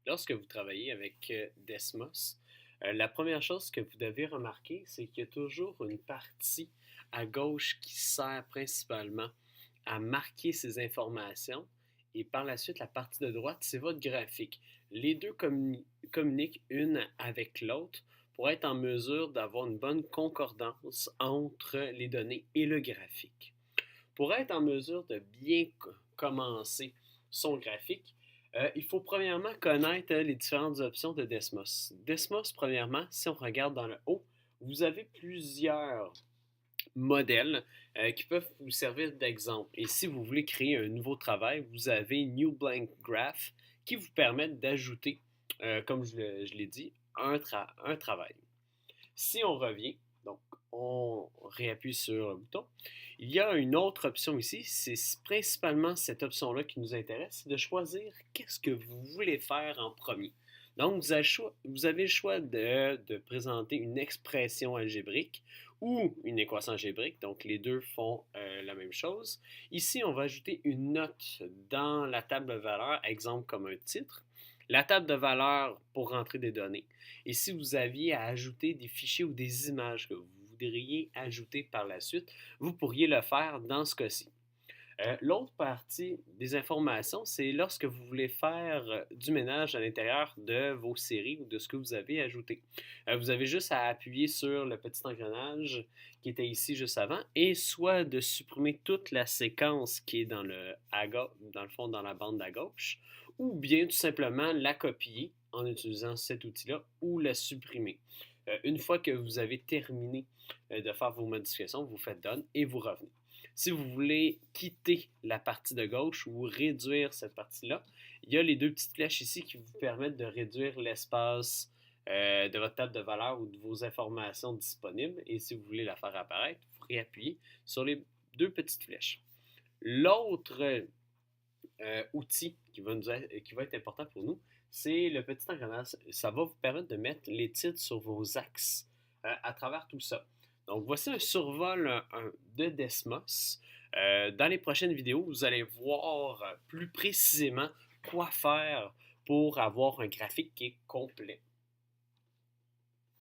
Lorsque vous travaillez avec Desmos, la première chose que vous devez remarquer, c'est qu'il y a toujours une partie à gauche qui sert principalement à marquer ces informations et par la suite, la partie de droite, c'est votre graphique. Les deux communiquent une avec l'autre pour être en mesure d'avoir une bonne concordance entre les données et le graphique. Pour être en mesure de bien commencer son graphique, il faut premièrement connaître les différentes options de Desmos. Desmos, premièrement, si on regarde dans le haut, vous avez plusieurs modèles qui peuvent vous servir d'exemple. Et si vous voulez créer un nouveau travail, vous avez New Blank Graph qui vous permet d'ajouter, comme je l'ai dit, un travail. Si on revient, donc on réappuie sur le bouton, il y a une autre option ici, c'est principalement cette option-là qui nous intéresse, c'est de choisir qu'est-ce que vous voulez faire en premier. Donc, vous avez le choix de présenter une expression algébrique ou une équation algébrique, donc les deux font la même chose. Ici, on va ajouter une note dans la table de valeur, exemple comme un titre, la table de valeur pour rentrer des données. Et si vous aviez à ajouter des fichiers ou des images que vous voudriez ajouter par la suite, vous pourriez le faire dans ce cas-ci. L'autre partie des informations, c'est lorsque vous voulez faire du ménage à l'intérieur de vos séries ou de ce que vous avez ajouté. Vous avez juste à appuyer sur le petit engrenage qui était ici juste avant et soit de supprimer toute la séquence qui est dans le fond dans la bande à gauche ou bien tout simplement la copier en utilisant cet outil-là ou la supprimer. Une fois que vous avez terminé de faire vos modifications, vous faites Done et vous revenez. Si vous voulez quitter la partie de gauche ou réduire cette partie-là, il y a les deux petites flèches ici qui vous permettent de réduire l'espace de votre table de valeur ou de vos informations disponibles. Et si vous voulez la faire apparaître, vous réappuyez sur les deux petites flèches. L'autre outil qui va être important pour nous, c'est le petit engrenage. Ça va vous permettre de mettre les titres sur vos axes à travers tout ça. Donc, voici un survol de Desmos. Dans les prochaines vidéos, vous allez voir plus précisément quoi faire pour avoir un graphique qui est complet.